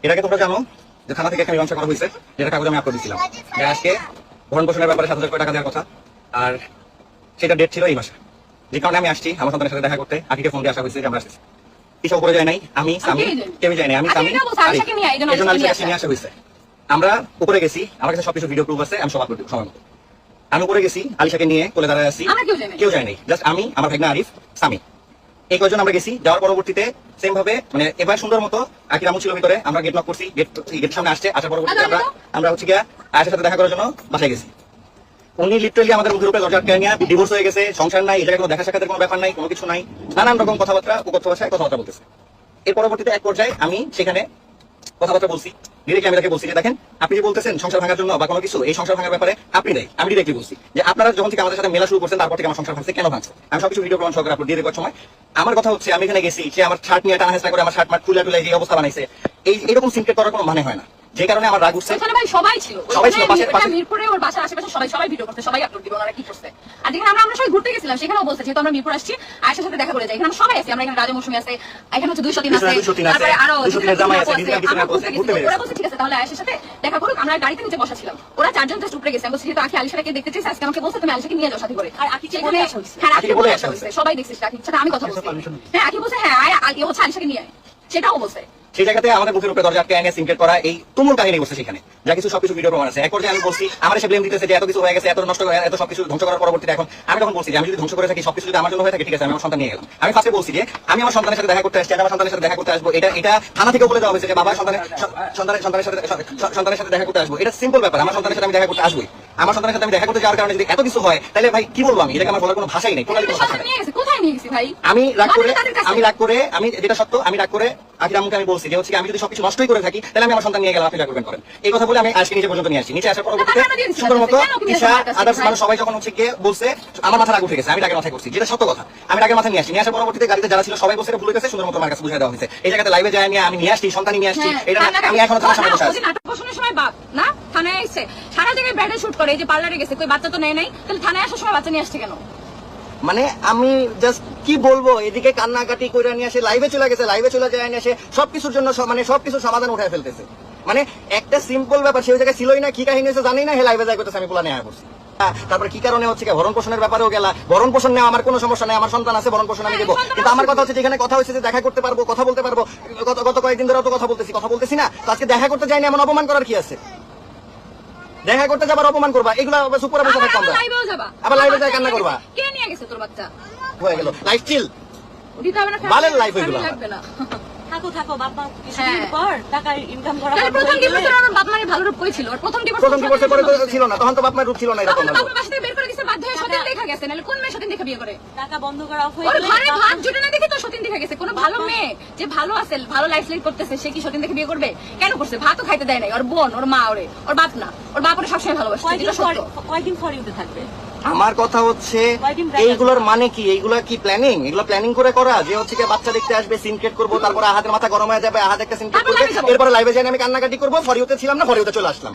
এর আগে তোমরা জানো যে থানা থেকে একটা মীমাংসা করা হয়েছে, যেটা কাগজ আমি আপলোড দিয়েছিলাম যে আজকে ভরণ পোষণের ব্যাপারে 7,000 কোটি টাকা দেওয়ার কথা, আর সেটা ডেট ছিল এই মাসে। যে কারণে আমি আসছি আমার সন্তানের সাথে দেখা করতে। আকিকে ফোন দিয়ে আসা হয়েছে যে আমরা আসছি। কিছু উপরে যায় নাই, আমি স্বামী কেউ যায় নাই, আমি স্বামী এই জন্য আলিশাকে নিয়ে আসা হয়েছে। আমরা উপরে গেছি, আমার কাছে সবকিছু ভিডিও প্রুফ আছে, আমি সব আপলোড দিব সময় মতো। আমি উপরে গেছি আলিশাকে নিয়ে কোলে দাঁড়ায় আছি, কেউ যায় নাই, জাস্ট আমি, আমার ভাগনা আরিফ, স্বামী, এই কয়জন আমরা গেছি। যাওয়ার পরবর্তীতে সেম ভাবে মানে এবার সুন্দর মতো আকির আমু ছিল ভিতরে, আমরা গেট নক করছি, গেট সামনে আসছে, আসার পরবর্তীতে আমরা হচ্ছে গিয়া আয়েশার সাথে দেখা করার জন্য বাসায় গেছি। উনি লিটারালি আমাদের মুখের উপরে দরজা আটকে নিয়ে ডিভোর্স হয়ে গেছে, সংসার নাই, এই জায়গায় কোনো দেখা সাক্ষাতের কোনো ব্যাপার নাই, কোনো কিছু নাই, নানান রকম কথাবার্তা উপকথ্য ভাষায় কথাবার্তা বলতেছে। এর পরবর্তীতে এক পর্যায়ে আমি সেখানে কথাবার্তা বলছি, ডিরেক্টলি আমি তাকে বলছি যে দেখেন আপনি যে বলতেছেন সংসার ভাঙার জন্য বা কোনো কিছু, এই সংসার ভাঙার ব্যাপারে আপনি নেই। আমি ডিরেক্টলি বলছি যে আপনারা যখন থেকে আমাদের সাথে মেলা শুরু করছেন তারপর থেকে আমার সংসার ভাঙছে, কেন ভাঙছে, আমি সবকিছু ভিডিও প্রমাণ সহকারে আপলোড দিয়ে দেওয়ার সময় আমার কথা হচ্ছে আমি এখানে গেছি, সে আমার শার্ট নিয়ে টানা হেসটা করে আমার শার্ট মার্ট তুলে তুলে যে অবস্থা বানাইছে, এইরকম সিনক্রেট করার কোনো মানে হয় না। যে কারণে আমার রাগ উঠছে। সবাই ছিল মিরপুরে, ওর বাসার আশেপাশে সবাই ভিডিও করতে, সবাই আপলোড দিব ওনারা কি করছে। আর যেখানে আমরা সবাই ঘুরতে গেছিলাম সেখানেও বলছে যেহেতু আমরা মিরপুর আসছি আয়েশার সাথে দেখা করে যাই, এখানে সবাই আছে, আমরা এখানে রাজা মৌসুমী আছে, এখানে হচ্ছে 203 আছে, তারপরে আরো ওরা বলছে ঠিক আছে তাহলে আয়েশার সাথে দেখা করুক। আমরা গাড়িতে নিচে বসা ছিলাম, ওরা চারজন জাস্ট উপরে গেছে। আমি বলছি যেহেতু আখি আলিশাকে দেখতে চাইছে, আজকে আমাকে বলছে তুমি আলিশাকে নিয়ে যাও সাথে করে। আর আখি বলে আসা হয়েছে, হ্যাঁ আখি বলে আসা হয়েছে, সবাই দেখছিস আখির সাথে আমি কথা বলছি, হ্যাঁ আখি বলছে হ্যাঁ আগে হচ্ছে আলিশাকে নিয়ে আয়, সেটাও বলছে। সেই জায়গাতে আমাদের মুখের উপরে দরজা আটকে এনে সিনক্রেট করা, এই তুমুল কাহিনী করছে সেখানে, যা কিছু সবকিছু ভিডিও প্রমাণ আছে। এক পর্যায়ে আমি বলছি আমার এসে ব্লেম দিতেছে যে এত কিছু হয়ে গেছে, এত নষ্ট হয়ে এত সবকিছু ধ্বংস করার পরবর্তীতে এখন আমি তখন বলছি যে আমি যদি ধ্বংস করে থাকি, সবকিছু যদি আমার জন্য হয়ে থাকে ঠিক আছে, আমি আমার সন্তান নিয়ে গেলাম। আমি ফার্স্টে বলছি যে আমি আমার সন্তানের সাথে দেখা করতে আসছি, আমার সন্তানের সাথে দেখা করতে আসবো, এটা থানা থেকেও বলে দেওয়া হয়েছে যে বাবা সন্তানের সাথে দেখা করতে আসবো। এটা সিম্পল ব্যাপার, আমার সন্তানের সাথে আমি দেখা করতে আসবোই। আমার সন্তানের সাথে আমি দেখা করতে যাওয়ার কারণে যদি এত কিছু হয় তাহলে ভাই কি বলবো আমি, এটাকে আমার বলার কোনো ভাষাই নেই, টোটালি কোনো ভাষা নেই। আমি রাগ করে আমি যেটা সত্য, আমি রাগ করে আখির আম্মুকে আমি বলছি যে হচ্ছে আমি যদি সবকিছু নষ্টই করে থাকি তাহলে আমি আমার সন্তান নিয়ে গেলাম, আপনি রাগ করবেন করেন। এই কথা বলে আমি আজকে নিচে পর্যন্ত নিয়ে আসি। নিচে আসার পরবর্তীতে সুন্দর মতো ঈশা আদার্স মানুষ সবাই যখন হচ্ছে গিয়ে বলছে, আমার মাথা রাগ উঠে গেছে, আমি রাগের মাথায় করছি, যেটা সত্য কথা। আমি রাগের মাথায় নিয়ে আসি, নিয়ে আসার পরবর্তীতে গাড়িতে যারা ছিল সবাই বসে ভুলে গেছে, সুন্দর মতো আমার কাছে বুঝিয়ে দেওয়া হয়েছে। এই জায়গাতে লাইভে যায় নিয়ে আমি নিয়ে আসছি, সন্তান নিয়ে আসছি, এটা আমি এখনো থানার সামনে বসে আছি। সময় বাপ না থানায় আসছে, সারা জায়গায় ব্যাডে শুট করে, এই যে পার্লারে গেছে, কই বাচ্চা তো নেয় নাই, তাহলে থানায় আসার সময় বাচ্চা নিয়ে আসছে কেন? মানে আমি জাস্ট কি বলবো, এদিকে কান্নাকাটি করে নিয়ে আসে, লাইভে চলে গেছে, লাইভে চলে যায় নিয়ে আসে, সবকিছুর জন্য মানে সবকিছুর সমাধান উঠায় ফেলতেছে। মানে একটা সিম্পল ব্যাপার, সেই জায়গায় ছিলই না, কি কাহিনী হয়েছে জানি না, হে লাইভে যায় করতেছে, আমি পোলা নেওয়া করছি। তারপরে কি কারণে হচ্ছে ভরণ পোষণের ব্যাপারেও গেলা, ভরণ পোষণ নেওয়া আমার কোনো সমস্যা নেই, আমার সন্তান আছে, ভরণ পোষণ আমি দেবো। কিন্তু আমার কথা হচ্ছে যেখানে কথা হচ্ছে যে দেখা করতে পারবো, কথা বলতে পারবো, গত কয়েকদিন ধরে তো কথা বলতেছি না, তো আজকে দেখা করতে যাইনি, এমন অপমান করার কি আছে? দেখা করতে যাবার অপমান করবা, এগুলা সুপার বসে থাকতাম, আবার লাইভে যায় কান্না করবা, কে নিয়ে গেছে তোর বাচ্চা হয়ে গেল লাইফ চিল দিতে হবে না, ভালোর লাইফ হইগুলো লাগবে না। থাকো বাপ মা কিছুদিন পর টাকা ইনকাম করা। প্রথম ডিভোর্সে আমার বাপ মায়ের ভালো রূপ কইছিল, আর প্রথম ডিভোর্সে পরে তো ছিল না, তখন তো বাপ মায়ের রূপ ছিল না এরকম। বাপ মা বাসা থেকে বের করে দিয়েছে, বাধ্য হয়ে সতীন দেখা গেছে, নাহলে কোন মেয়ে সতীন দেখে বিয়ে করে? টাকা বন্ধ করা অফ হয়ে গেল, ঘরে ভাত জুটে না দেখে তো সতীন দেখা গেছে। কোন ভালো মেয়ে যে ভালো আছে, ভালো লাইফ লিড করতেছে, সে কি সতীন দেখে বিয়ে করবে? কেন করছে? ভাতও খাইতে দেয় নাই ওর বোন, ওর মা, ওর বাপ না, ওর বাপ ওরে সবসময় ভালোবাসে। কয়দিন ফরিউতে থাকবে? আমার কথা হচ্ছে এইগুলোর মানে কি, এইগুলা কি প্ল্যানিং? এগুলো প্ল্যানিং করে করা যে হচ্ছে কি বাচ্চা দেখতে আসবে, সিনক্রেট করবো, তারপরে আহাদের মাথা গরম হয়ে যাবে, আহাদ একটা সিনক্রেট করবে, এরপরে লাইভে যাই আমি কান্নাকাটি করবো, ফরিউতে ছিলাম না, ফরিউতে চলে আসলাম।